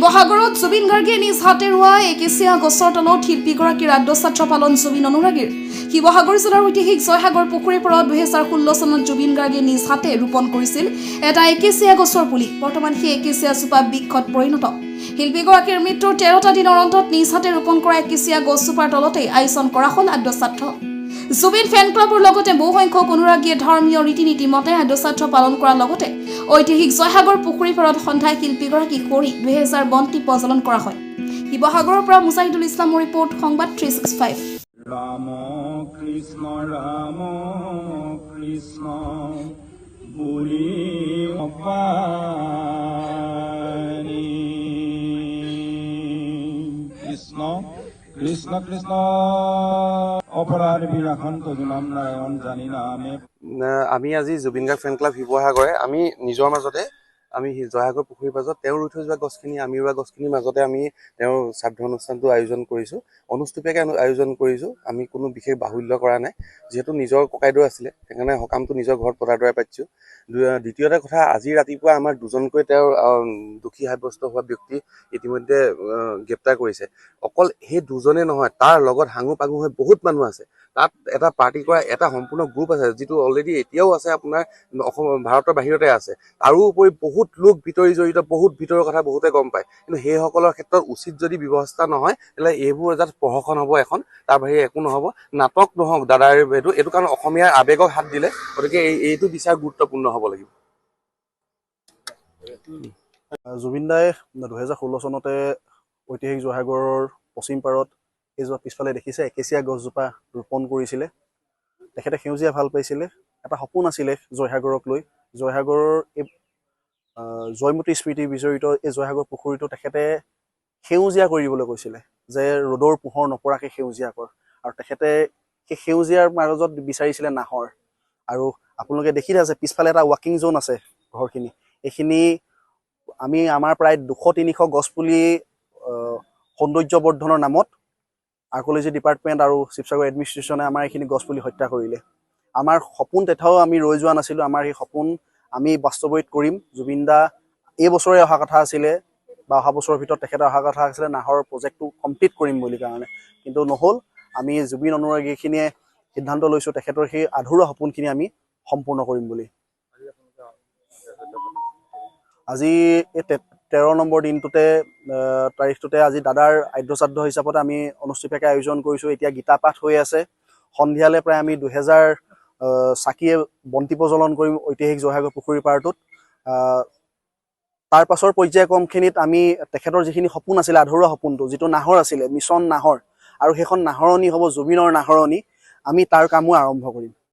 শিৱসাগৰত জুবিন গাৰ্গে নিজ হাতে ৰোৱা একেচীয়া গছৰ তলত শিল্পীগৰাকীৰ আদ্যশ্ৰাদ্ধ পালন জুবিন অনুৰাগীৰ। শিৱসাগৰ জিলাৰ ঐতিহাসিক জয়সাগৰ পুখুৰীৰ পাৰত 2016 চনত জুবিন গাৰ্গে নিজ হাতে ৰোপণ কৰিছিল এটা একেচীয়া গছৰ পুলি। বৰ্তমান সেই একেচীয়া জোপা বৃক্ষত পৰিণত। শিল্পীগৰাকীৰ মৃত্যুৰ 13টা দিনৰ অন্তত নিজ হাতে ৰোপণ কৰা একেচীয়া গছজোপাৰ তলতেই আয়োজন কৰা হ'ল আদ্যশ্ৰাদ্ধ। জুবিন ফেন ক্লাবৰ লগতে বহু সংখ্যক অনুৰাগীয়ে ধৰ্মীয় ৰীতি নীতি মতে আদ্যশ্ৰাদ্ধ পালন কৰাৰ লগতে ঐতিহাসিক জয়সাগৰ পুখুৰীৰ পাৰত সন্ধ্যাই শিল্পীগৰাকীক কৰি 2000 বন্তি প্ৰজ্বলন কৰা হয়। শিৱসাগৰৰ পৰা মুজাহিদুল ইছলামৰ ৰিপৰ্ট, সংবাদ 365। ৰাম কৃষ্ণ বুলি কৃষ্ণ কৃষ্ণ কৃষ্ণ অপৰাধ বিৰাখন্ত নাম নাৰায়ণ জানি নামে। আমি আজি জুবিন গাৰ্গ ফেন ক্লাব শিৱসাগৰে আমি নিজৰ মাজতে আমি জয়সাগৰ পুখুৰীৰ মাজত তেওঁ ৰুই থৈ যোৱা গছখিনি, আমি ৰোৱা গছখিনিৰ মাজতে আমি তেওঁৰ শ্ৰাদ্ধ অনুষ্ঠানটো আয়োজন কৰিছোঁ, অনুষ্টুপীয়াকৈ আয়োজন কৰিছোঁ। আমি কোনো বিশেষ বাহুল্য কৰা নাই, যিহেতু নিজৰ ককাইদেউ আছিলে, সেইকাৰণে সকামটো নিজৰ ঘৰত পতাৰ দৰে পাতিছোঁ। দ্বিতীয়তে কথা, আজি ৰাতিপুৱা আমাৰ দুজনকৈ তেওঁৰ দোষী সাব্যস্ত হোৱা ব্যক্তি ইতিমধ্যে গ্ৰেপ্তাৰ কৰিছে। অকল সেই দুজনে নহয়, তাৰ লগত হাঙু পাঙু হৈ বহুত মানুহ আছে। তাত এটা পাৰ্টি কৰা এটা সম্পূৰ্ণ গ্ৰুপ আছে, যিটো অলৰেডি এতিয়াও আছে, আপোনাৰ অসম ভাৰতৰ বাহিৰতে আছে। তাৰোপৰি বহুত লোক ভিতৰি জড়িত, বহুত ভিতৰৰ কথা বহুতে গম পায়। কিন্তু সেইসকলৰ ক্ষেত্ৰত উচিত যদি ব্যৱস্থা নহয়, তেতিয়াহ'লে এইবোৰ এজাত প্ৰহসন হ'ব এখন, তাৰ বাহিৰে একো নহ'ব। নাটক নহওক দাদাৰ এইটো কাৰণ অসমীয়াৰ আৱেগক হাত দিলে, গতিকে এইটো বিচাৰ গুৰুত্বপূৰ্ণ হ'ব লাগিব। জুবিন দাই 2016 চনতে ঐতিহাসিক জয়সাগৰৰ পশ্চিম পাৰত এইজোপা পিছফালে দেখিছে একেচীয়া গছজোপা ৰোপণ কৰিছিলে। তেখেতে সেউজীয়া ভাল পাইছিলে, এটা সপোন আছিলে জয়সাগৰক লৈ। জয়সাগৰৰ এই জয়মতী স্মৃতি বিজড়িত এই জয়সাগৰ পুখুৰীটো তেখেতে সেউজীয়া কৰিবলৈ কৈছিলে, যে ৰ'দৰ পোহৰ নপৰাকৈ সেউজীয়া কৰ। আৰু তেখেতে সেই সেউজীয়াৰ মাজত বিচাৰিছিলে নাহৰ। আৰু আপোনালোকে দেখি আছে পিছফালে এটা ৱাকিং জ'ন আছে ঘৰখিনি। এইখিনি আমি আমাৰ প্ৰায় 200-300 গছপুলি সৌন্দৰ্য বৰ্ধনৰ নামত আৰ্কলজি ডিপাৰ্টমেণ্ট আৰু শিৱসাগৰ এডমিনিষ্ট্ৰেশ্যনে আমাৰ এইখিনি গছপুলি হত্যা কৰিলে। আমাৰ সপোন তেথাও আমি ৰৈ যোৱা নাছিলোঁ, আমাৰ সেই সপোন আমি বাস্তৱায়িত কৰিম। জুবিন দা এই বছৰে অহা কথা আছিলে, বা অহা বছৰৰ ভিতৰত তেখেতে অহা কথা আছিলে নাহৰ প্ৰজেক্টটো কমপ্লিট কৰিম বুলি কাৰণে, কিন্তু নহ'ল। আমি জুবিন অনুৰাগীখিনিয়ে সিদ্ধান্ত লৈছোঁ তেখেতৰ সেই আধৰুৱা সপোনখিনি আমি সম্পূৰ্ণ কৰিম বুলি। আজি এই 13 নম্বৰ দিনটোতে তাৰিখটোতে আজি দাদাৰ আদ্যশ্ৰাদ্ধ হিচাপতে আমি অনুষ্টুপীয়াকৈ আয়োজন কৰিছোঁ। এতিয়া গীতা পাঠ হৈ আছে। সন্ধিয়ালৈ প্ৰায় আমি 2000 চাকিয়ে বন্তি প্ৰজ্বলন কৰিম ঐতিহাসিক জয়সাগৰ পুখুৰীৰ পাৰটোত। তাৰ পাছৰ পৰ্যায়ক্ৰমখিনিত আমি তেখেতৰ যিখিনি সপোন আছিলে, আধৰুৱা সপোনটো যিটো নাহৰ আছিলে, মিছন নাহৰ, আৰু সেইখন নাহৰণি হ'ব জুবিনৰ নাহৰণি। আমি তাৰ কামো আৰম্ভ কৰিম।